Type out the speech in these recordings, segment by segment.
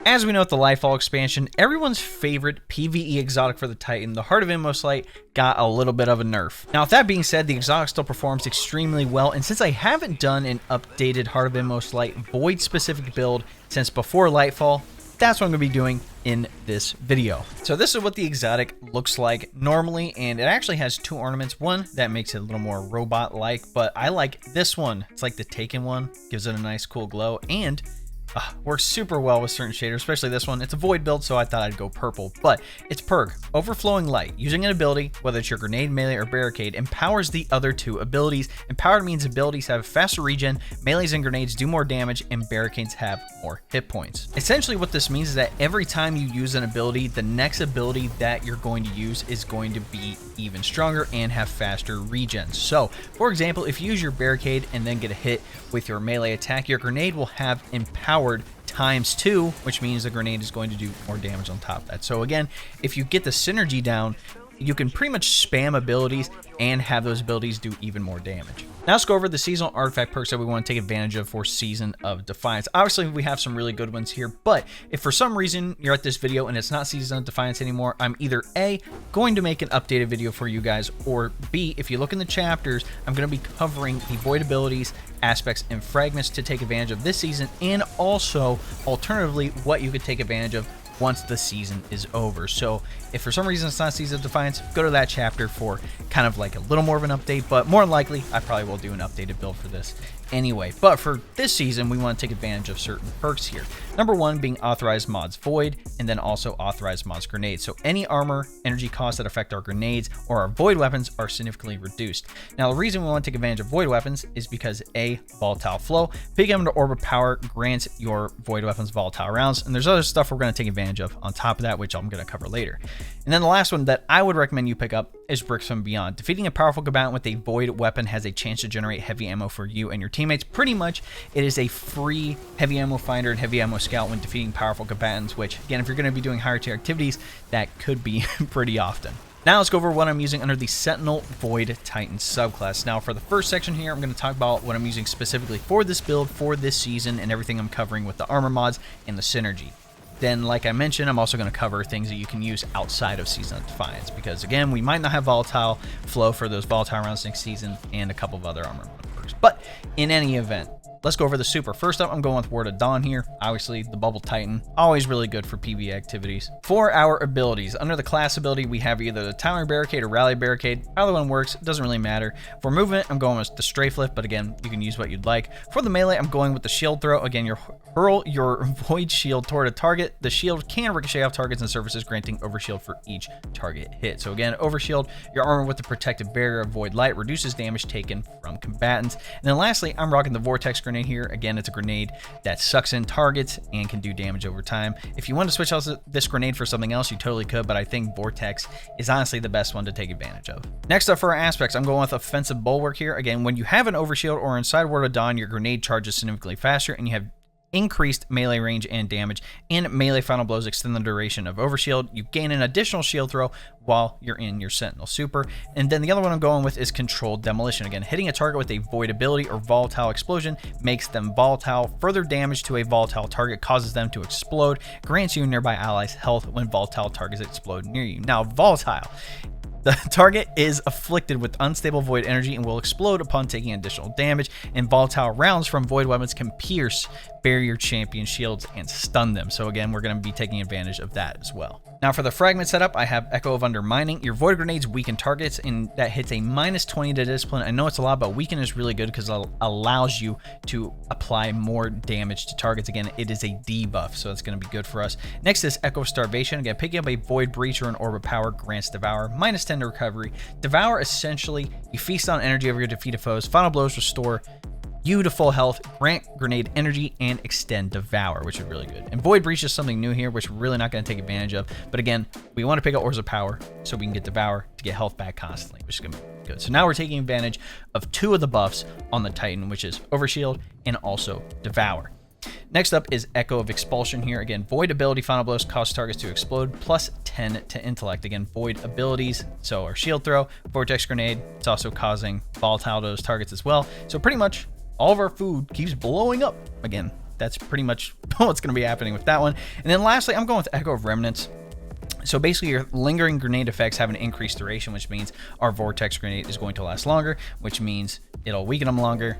As we know with the Lightfall expansion, everyone's favorite PvE exotic for the Titan, the Heart of Inmost Light, got a little bit of a nerf. Now with that being said, the exotic still performs extremely well, and since I haven't done an updated Heart of Inmost Light Void specific build since before Lightfall, that's what I'm going to be doing in this video. So this is what the exotic looks like normally, and it actually has two ornaments. One that makes it a little more robot-like, but I like this one. It's like the Taken one, gives it a nice cool glow, and works super well with certain shaders, especially this one. It's a void build, so I thought I'd go purple, but its perk, Overflowing Light, using an ability, whether it's your grenade, melee, or barricade, empowers the other two abilities. Empowered means abilities have faster regen, melees and grenades do more damage, and barricades have more hit points. Essentially what this means is that every time you use an ability, the next ability that you're going to use is going to be even stronger and have faster regen. So, for example, if you use your barricade and then get a hit with your melee attack, your grenade will have empowered ×2, which means the grenade is going to do more damage on top of that. So again, if you get the synergy down, you can pretty much spam abilities and have those abilities do even more damage. Now let's go over the seasonal artifact perks that we want to take advantage of for Season of Defiance. Obviously, we have some really good ones here, but if for some reason you're at this video and it's not Season of Defiance anymore, I'm either A, going to make an updated video for you guys, or B, if you look in the chapters, I'm going to be covering the void abilities, aspects, and fragments to take advantage of this season, and also, alternatively, what you could take advantage of once the season is over. So if for some reason it's not Season of Defiance, go to that chapter for kind of like a little more of an update, but more than likely I probably will do an updated build for this anyway. But for this season, we want to take advantage of certain perks here. Number one being authorized mods void, and then also authorized mods grenades. So any armor, energy costs that affect our grenades or our void weapons are significantly reduced. Now the reason we want to take advantage of void weapons is because A, volatile flow, picking up into orb of power grants your void weapons volatile rounds, and there's other stuff we're going to take advantage of on top of that, which I'm going to cover later. And then the last one that I would recommend you pick up is Bricks from Beyond. Defeating a powerful combatant with a void weapon has a chance to generate heavy ammo for you and your teammates. Pretty much, it is a free heavy ammo finder and heavy ammo scout when defeating powerful combatants, which, again, if you're going to be doing higher tier activities, that could be pretty often. Now let's go over what I'm using under the Sentinel Void Titan subclass. Now for the first section here, I'm going to talk about what I'm using specifically for this build, for this season, and everything I'm covering with the armor mods and the synergy. Then, like I mentioned, I'm also going to cover things that you can use outside of Season of Defiance, because again, we might not have volatile flow for those volatile rounds next season, and a couple of other armor perks. But in any event, let's go over the super. First up, I'm going with Word of Dawn here. Obviously, the Bubble Titan, always really good for PvE activities. For our abilities, under the class ability, we have either the Towering Barricade or Rally Barricade. Either one works, it doesn't really matter. For movement, I'm going with the Strafe Lift, but again, you can use what you'd like. For the melee, I'm going with the Shield Throw. Again, you hurl your Void Shield toward a target. The shield can ricochet off targets and surfaces, granting Overshield for each target hit. So again, Overshield, your armor with the protective barrier of Void Light, reduces damage taken from combatants. And then lastly, I'm rocking the Vortex Grenade here. Again, it's a grenade that sucks in targets and can do damage over time. If you want to switch out this grenade for something else, you totally could, but I think Vortex is honestly the best one to take advantage of. Next up for our aspects, I'm going with Offensive Bulwark here. Again, when you have an Overshield or inside Word of Dawn, your grenade charges significantly faster, and you have increased melee range and damage, and melee final blows extend the duration of Overshield. You gain an additional shield throw while you're in your Sentinel super. And then the other one I'm going with is Controlled Demolition. Again, hitting a target with a void ability or volatile explosion makes them volatile. Further damage to a volatile target causes them to explode, grants you and nearby allies health when volatile targets explode near you. Now, volatile, the target is afflicted with unstable void energy and will explode upon taking additional damage, and volatile rounds from void weapons can pierce barrier champion shields and stun them. So again, we're going to be taking advantage of that as well. Now for the fragment setup, I have Echo of Undermining. Your void grenades weaken targets, and that hits a -20 to discipline. I know it's a lot, but weaken is really good because it allows you to apply more damage to targets. Again, it is a debuff, so it's going to be good for us. Next is Echo of Starvation. Again, picking up a Void Breach or an Orb of Power grants Devour, -10 to recovery. Devour, essentially, you feast on energy over your defeated foes. Final blows restore you to full health, grant grenade energy, and extend Devour, which is really good. And Void Breach is something new here, which we're really not going to take advantage of. But again, we want to pick up Orbs of Power so we can get Devour to get health back constantly, which is going to be good. So now we're taking advantage of two of the buffs on the Titan, which is Overshield and also Devour. Next up is Echo of Expulsion here. Again, Void ability final blows cause targets to explode, +10 to intellect. Again, Void abilities, so our Shield Throw, Vortex Grenade, it's also causing volatile to those targets as well. So pretty much all of our food keeps blowing up. Again, that's pretty much what's going to be happening with that one. And then lastly, I'm going with Echo of Remnants. So basically, your lingering grenade effects have an increased duration, which means our vortex grenade is going to last longer, which means it'll weaken them longer,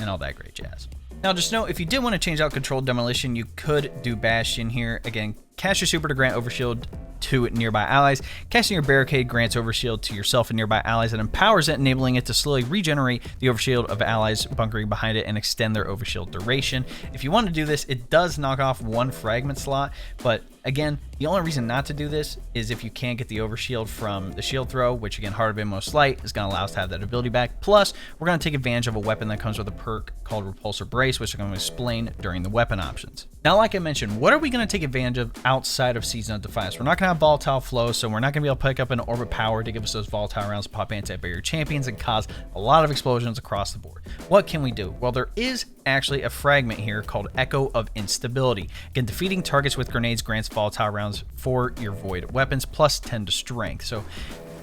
and all that great jazz. Now, just know, if you did want to change out Controlled Demolition, you could do Bastion here. Again, cast your super to grant Overshield to nearby allies. Casting your Barricade grants Overshield to yourself and nearby allies and empowers it, enabling it to slowly regenerate the Overshield of allies bunkering behind it and extend their Overshield duration. If you want to do this, it does knock off one fragment slot, but again, the only reason not to do this is if you can't get the Overshield from the shield throw, which again, Heart of Inmost Light is going to allow us to have that ability back. Plus, we're going to take advantage of a weapon that comes with a perk called Repulsor Brace, which I'm going to explain during the weapon options. Now, like I mentioned, what are we going to take advantage of outside of Season of Defiance? We're not going to have Volatile Flow, so we're not going to be able to pick up an Orbit Power to give us those volatile rounds, pop anti-barrier champions, and cause a lot of explosions across the board. What can we do? Well, there is actually a fragment here called Echo of Instability. Again, defeating targets with grenades grants volatile rounds for your void weapons, plus 10 to strength. So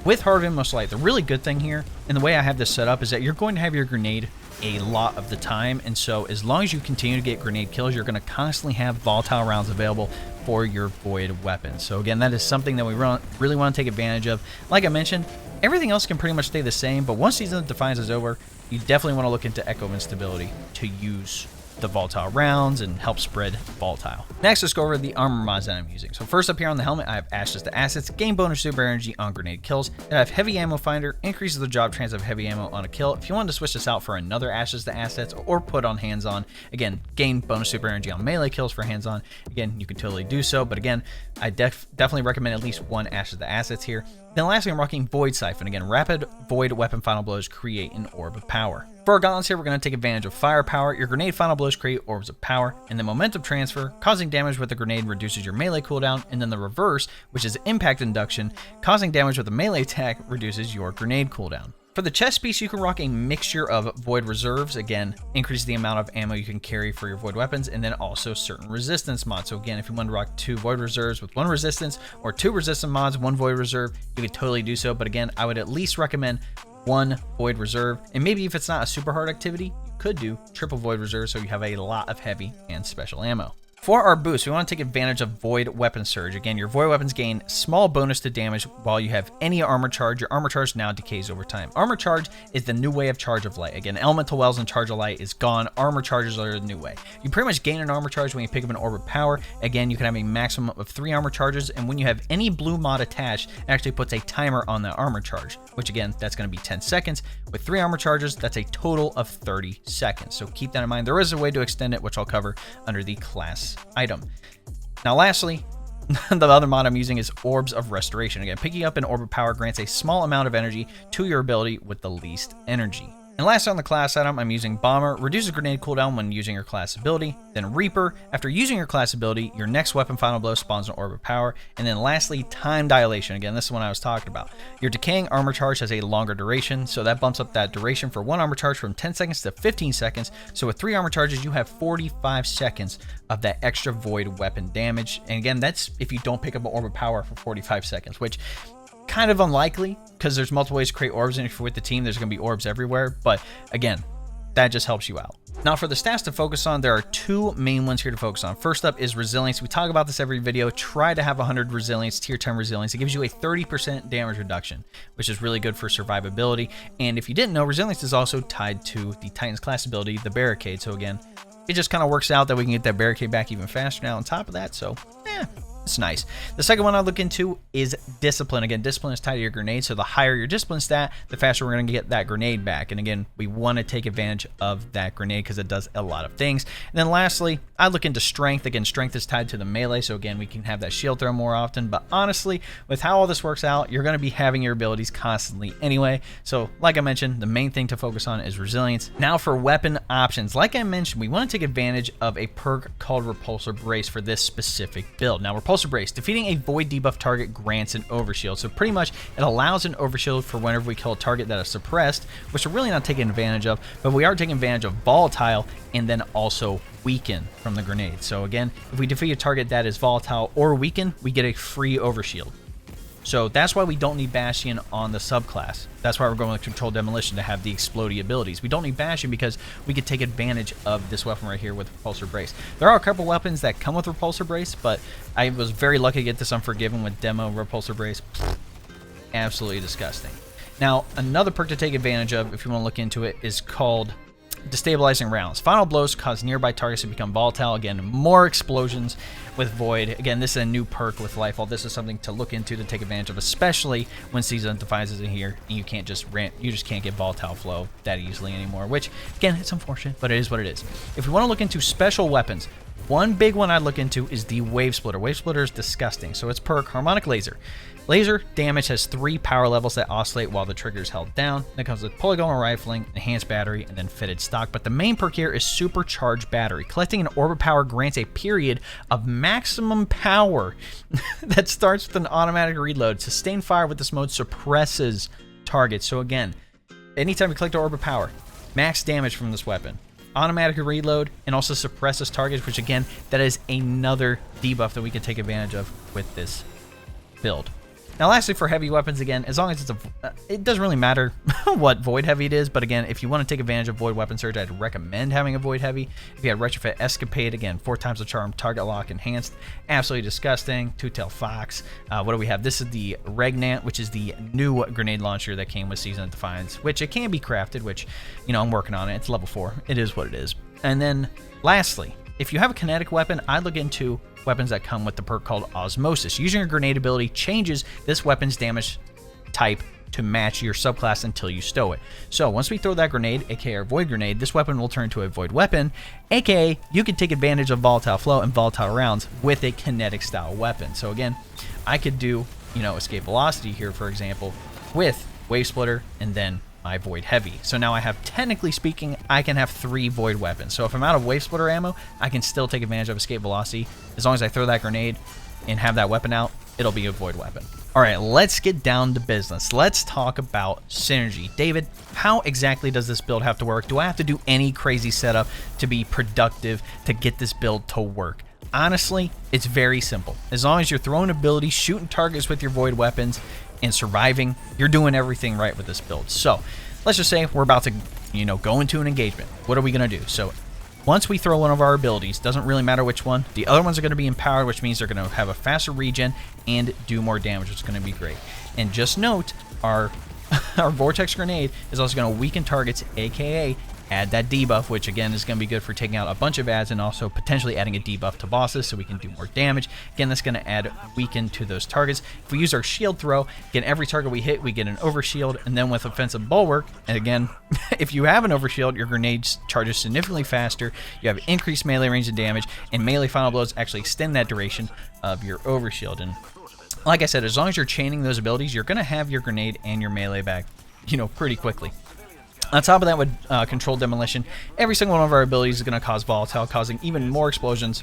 with Heart of Inmost Light, the really good thing here, and the way I have this set up, is that you're going to have your grenade a lot of the time, and so as long as you continue to get grenade kills, you're going to constantly have volatile rounds available for your void weapons. So again, that is something that we really want to take advantage of. Like I mentioned, everything else can pretty much stay the same, but once Season of Defiance is over, you definitely want to look into Echo of Instability to use the volatile rounds and help spread volatile. Next, let's go over the armor mods that I'm using. So first up here on the helmet, I have Ashes to Assets, gain bonus super energy on grenade kills. Then I have Heavy Ammo Finder, increases the drop chance of heavy ammo on a kill. If you wanted to switch this out for another Ashes to Assets or put on Hands On, again, gain bonus super energy on melee kills for Hands On. Again, you can totally do so, but again, I definitely recommend at least one Ashes to Assets here. Then lastly, I'm rocking Void Siphon. Again, rapid void weapon final blows create an orb of power. For our gauntlets here, we're going to take advantage of firepower. Your grenade final blows create orbs of power, and then momentum transfer, causing damage with the grenade reduces your melee cooldown, and then the reverse, which is impact induction, causing damage with a melee attack reduces your grenade cooldown. For the chest piece, you can rock a mixture of void reserves. Again, increase the amount of ammo you can carry for your void weapons, and then also certain resistance mods. So again, if you want to rock 2 void reserves with 1 resistance, or 2 resistance mods, 1 void reserve, you could totally do so. But again, I would at least recommend 1 void reserve, and maybe if it's not a super hard activity, you could do triple void reserve so you have a lot of heavy and special ammo. For our boost, we want to take advantage of Void Weapon Surge. Again, your Void Weapons gain small bonus to damage while you have any armor charge. Your armor charge now decays over time. Armor charge is the new way of Charge of Light. Again, Elemental Wells and Charge of Light is gone. Armor charges are the new way. You pretty much gain an armor charge when you pick up an Orb of Power. Again, you can have a maximum of 3 armor charges, and when you have any blue mod attached, it actually puts a timer on that armor charge, which again, that's going to be 10 seconds. With 3 armor charges, that's a total of 30 seconds. So keep that in mind. There is a way to extend it, which I'll cover under the class item. Now lastly, the other mod I'm using is Orbs of Restoration. Again, picking up an Orb of Power grants a small amount of energy to your ability with the least energy. And last on the class item, I'm using Bomber. Reduces grenade cooldown when using your class ability. Then Reaper. After using your class ability, your next weapon final blow spawns an Orb of Power. And then lastly, Time Dilation. Again, this is one I was talking about. Your decaying armor charge has a longer duration, so that bumps up that duration for 1 armor charge from 10 seconds to 15 seconds. So with 3 armor charges, you have 45 seconds of that extra void weapon damage. And again, that's if you don't pick up an Orb of Power for 45 seconds, which kind of unlikely because there's multiple ways to create orbs, and if you're with the team, there's going to be orbs everywhere. But again, that just helps you out. Now for the stats to focus on, there are 2 main ones here to focus on. First up is resilience. We talk about this every video. Try to have 100 resilience, tier 10 resilience. It gives you a 30% damage reduction, which is really good for survivability. And if you didn't know, resilience is also tied to the Titans class ability, the Barricade. So again, it just kind of works out that we can get that Barricade back even faster now on top of that. So it's nice. The second one I'll look into is Discipline. Again, Discipline is tied to your grenade, so the higher your Discipline stat, the faster we're going to get that grenade back. And again, we want to take advantage of that grenade because it does a lot of things. And then lastly, I look into Strength. Again, Strength is tied to the melee, so again, we can have that shield throw more often. But honestly, with how all this works out, you're going to be having your abilities constantly anyway. So like I mentioned, the main thing to focus on is resilience. Now for weapon options. Like I mentioned, we want to take advantage of a perk called Repulsor Brace for this specific build. Now, Repulsor Brace, defeating a void debuff target grants an overshield. So pretty much it allows an overshield for whenever we kill a target that is suppressed, which we're really not taking advantage of, but we are taking advantage of volatile and then also weaken from the grenade. So again, if we defeat a target that is volatile or weaken, we get a free overshield. So that's why we don't need Bastion on the subclass. That's why we're going with Controlled Demolition to have the explodey abilities. We don't need Bastion because we could take advantage of this weapon right here with Repulsor Brace. There are a couple weapons that come with Repulsor Brace, but I was very lucky to get this Unforgiven with Demo Repulsor Brace. Absolutely disgusting. Now, another perk to take advantage of, if you want to look into it, is called Destabilizing Rounds. Final blows cause nearby targets to become volatile. Again, more explosions with Void. Again, this is a new perk with Lightfall. This is something to look into to take advantage of, especially when Season of Defiance isn't here and you can't just you just can't get volatile flow that easily anymore, which, again, it's unfortunate, but it is what it is. If we want to look into special weapons, one big one I'd look into is the Wave Splitter. Wave Splitter is disgusting. So it's perk Harmonic Laser. Laser damage has 3 power levels that oscillate while the trigger is held down. Then comes with Polygonal Rifling, Enhanced Battery, and then Fitted Stock. But the main perk here is Supercharged Battery. Collecting an Orb of Power grants a period of maximum power that starts with an automatic reload. Sustained fire with this mode suppresses targets. So again, anytime you collect an Orb of Power, max damage from this weapon. Automatic reload, and also suppresses targets, which again, that is another debuff that we can take advantage of with this build. Now lastly, for heavy weapons, again, as long as it's it doesn't really matter what Void Heavy it is, but again, if you want to take advantage of Void Weapon Surge, I'd recommend having a Void Heavy. If you had Retrofit Escapade, again, 4 times the charm, target lock enhanced, absolutely disgusting. Two-Tail Fox. What do we have? This is the Regnant, which is the new grenade launcher that came with Season of Defiance, which it can be crafted, which, you know, I'm working on it. It's level 4. It is what it is. And then lastly, if you have a kinetic weapon, I'd look into weapons that come with the perk called Osmosis. Using a grenade ability changes this weapon's damage type to match your subclass until you stow it. So once we throw that grenade, aka our Void Grenade, this weapon will turn into a Void Weapon, aka you can take advantage of Volatile Flow and Volatile Rounds with a kinetic style weapon. So again, I could do, you know, Escape Velocity here, for example, with Wave Splitter and then my Void Heavy. So now I have, technically speaking, I can have 3 Void weapons. So if I'm out of Wave Splitter ammo, I can still take advantage of Escape Velocity. As long as I throw that grenade and have that weapon out, it'll be a Void weapon. All right, let's get down to business. Let's talk about synergy. David, how exactly does this build have to work? Do I have to do any crazy setup to be productive to get this build to work? Honestly, it's very simple. As long as you're throwing abilities, shooting targets with your Void weapons, and surviving, you're doing everything right with this build. So let's just say we're about to, you know, go into an engagement. What are we going to do? So once we throw one of our abilities, doesn't really matter which one, the other ones are going to be empowered, which means they're going to have a faster regen and do more damage, which is going to be great. And just note, our Vortex Grenade is also going to weaken targets, aka add that debuff, which again is going to be good for taking out a bunch of ads and also potentially adding a debuff to bosses so we can do more damage. Again, that's going to add weaken to those targets. If we use our shield throw, again, every target we hit, we get an overshield, and then with offensive bulwark, and again, if you have an overshield, your grenade charges significantly faster, you have increased melee range and damage, and melee final blows actually extend that duration of your overshield. And like I said, as long as you're chaining those abilities, you're going to have your grenade and your melee back, you know, pretty quickly. On top of that, with Controlled Demolition, every single one of our abilities is going to cause Volatile, causing even more explosions,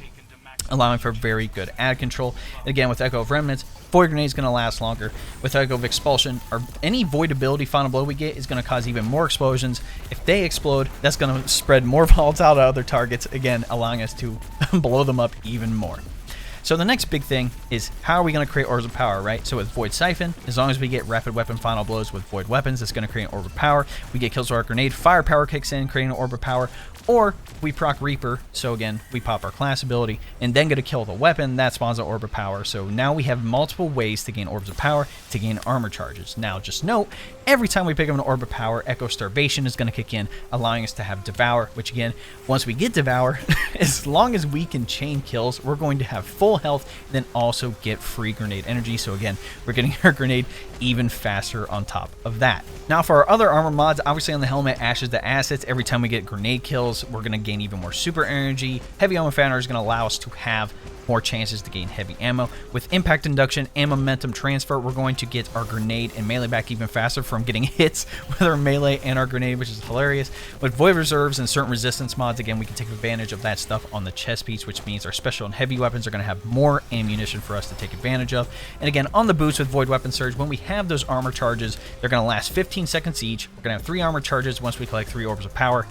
allowing for very good ad control. And again, with Echo of Remnants, Void Grenade is going to last longer. With Echo of Expulsion, or any Void ability final blow we get is going to cause even more explosions. If they explode, that's going to spread more Volatile to other targets, again, allowing us to blow them up even more. So the next big thing is, how are we going to create Orbs of Power, right? So with Void Siphon, as long as we get Rapid Weapon Final Blows with Void Weapons, it's going to create an Orb of Power. We get Kills with our Grenade, Firepower kicks in, creating an Orb of Power. Or we proc Reaper, so again, we pop our class ability, and then get a kill with a weapon, that spawns an Orb of Power. So now we have multiple ways to gain Orbs of Power, to gain armor charges. Now just note, every time we pick up an Orb of Power, Echo Starvation is going to kick in, allowing us to have Devour, which again, once we get Devour, as long as we can chain kills, we're going to have full health, then also get free grenade energy. So again, we're getting our grenade even faster on top of that. Now for our other armor mods, obviously on the helmet, Ashes to Assets, every time we get grenade kills, we're going to gain even more super energy. Heavy Ammo Founder is going to allow us to have more chances to gain heavy ammo. With Impact Induction and Momentum Transfer, we're going to get our grenade and melee back even faster from getting hits with our melee and our grenade, which is hilarious. With Void Reserves and certain resistance mods, again, we can take advantage of that stuff on the chest piece, which means our special and heavy weapons are going to have more ammunition for us to take advantage of. And again, on the boots with Void Weapon Surge, when we have those armor charges, they're going to last 15 seconds each. We're going to have 3 armor charges once we collect 3 Orbs of Power.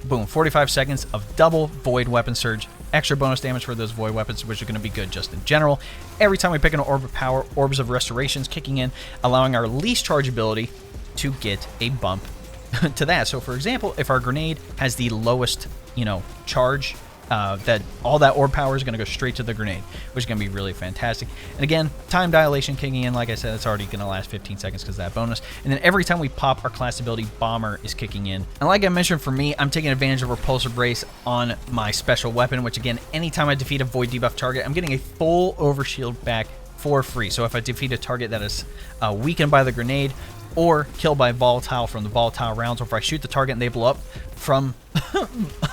Boom, 45 seconds of double Void Weapon Surge extra bonus damage for those void weapons, which are going to be good just in general. Every time we pick an Orb of Power, Orbs of Restorations kicking in, allowing our least charge ability to get a bump to that. So for example, if our grenade has the lowest, charge, that all that orb power is going to go straight to the grenade, which is going to be really fantastic. And again, time dilation kicking in. Like I said, it's already going to last 15 seconds because of that bonus. And then every time we pop, our class ability Bomber is kicking in. And like I mentioned, for me, I'm taking advantage of Repulsor Brace on my special weapon, which again, anytime I defeat a void debuff target, I'm getting a full Overshield back for free. So if I defeat a target that is weakened by the grenade or killed by Volatile from the Volatile rounds, or if I shoot the target and they blow up from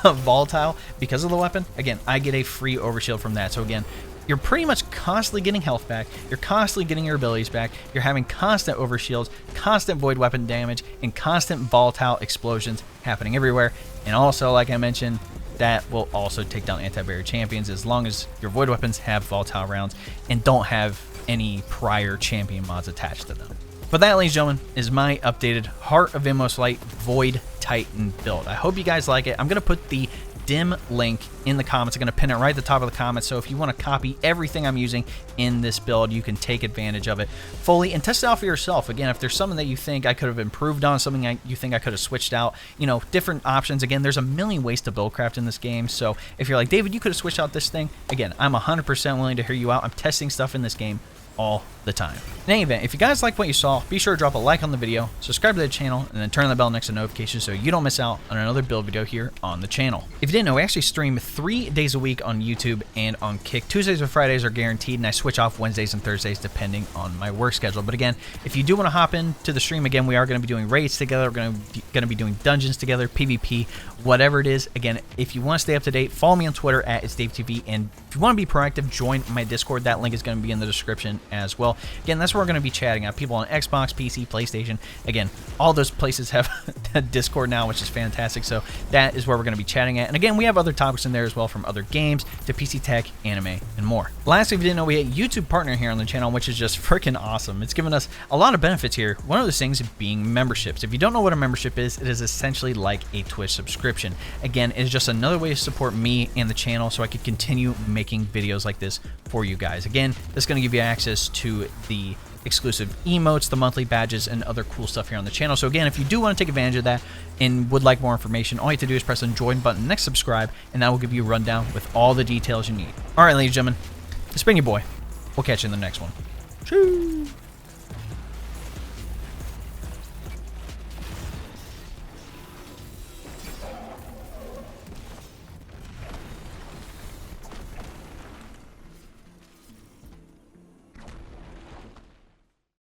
Volatile because of the weapon, again, I get a free Overshield from that. So again, you're pretty much constantly getting health back, you're constantly getting your abilities back, you're having constant Overshields, constant void weapon damage, and constant Volatile explosions happening everywhere. And also, like I mentioned, that will also take down anti-barrier champions as long as your void weapons have Volatile rounds and don't have any prior champion mods attached to them. But that, ladies and gentlemen, is my updated Heart of Inmost Light Void Titan build. I hope you guys like it. I'm going to put the dim link in the comments. I'm going to pin it right at the top of the comments, so if you want to copy everything I'm using in this build, you can take advantage of it fully and test it out for yourself. Again, if there's something that you think I could have improved on, something you think I could have switched out, different options. Again, there's a million ways to build craft in this game, so if you're like, David, you could have switched out this thing, again, I'm 100% willing to hear you out. I'm testing stuff in this game all the time. In any event, if you guys like what you saw, be sure to drop a like on the video, subscribe to the channel, and then turn on the bell next to notifications so you don't miss out on another build video here on the channel. If you didn't know, we actually stream 3 days a week on YouTube and on Kick. Tuesdays and Fridays are guaranteed, and I switch off Wednesdays and Thursdays depending on my work schedule. But again, if you do want to hop into the stream, again, we are going to be doing raids together, we're going to be doing dungeons together, PvP, whatever it is. Again, if you want to stay up to date, follow me on Twitter at ItsDaveTV, and if you want to be proactive, join my Discord. That link is going to be in the description as well. Again, that's where we're going to be chatting. I have people on Xbox, PC, PlayStation. Again, all those places have Discord now, which is fantastic. So that is where we're going to be chatting at. And again, we have other topics in there as well, from other games to PC tech, anime, and more. Lastly, if you didn't know, we have a YouTube partner here on the channel, which is just freaking awesome. It's given us a lot of benefits here. One of those things being memberships. If you don't know what a membership is, it is essentially like a Twitch subscription. Again, it is just another way to support me and the channel so I could continue making videos like this for you guys. Again, this is going to give you access to the exclusive emotes, the monthly badges, and other cool stuff here on the channel. So again, if you do want to take advantage of that and would like more information, all you have to do is press the join button next subscribe, and that will give you a rundown with all the details you need. All right, ladies and gentlemen, it's been your boy. We'll catch you in the next one. Cheers.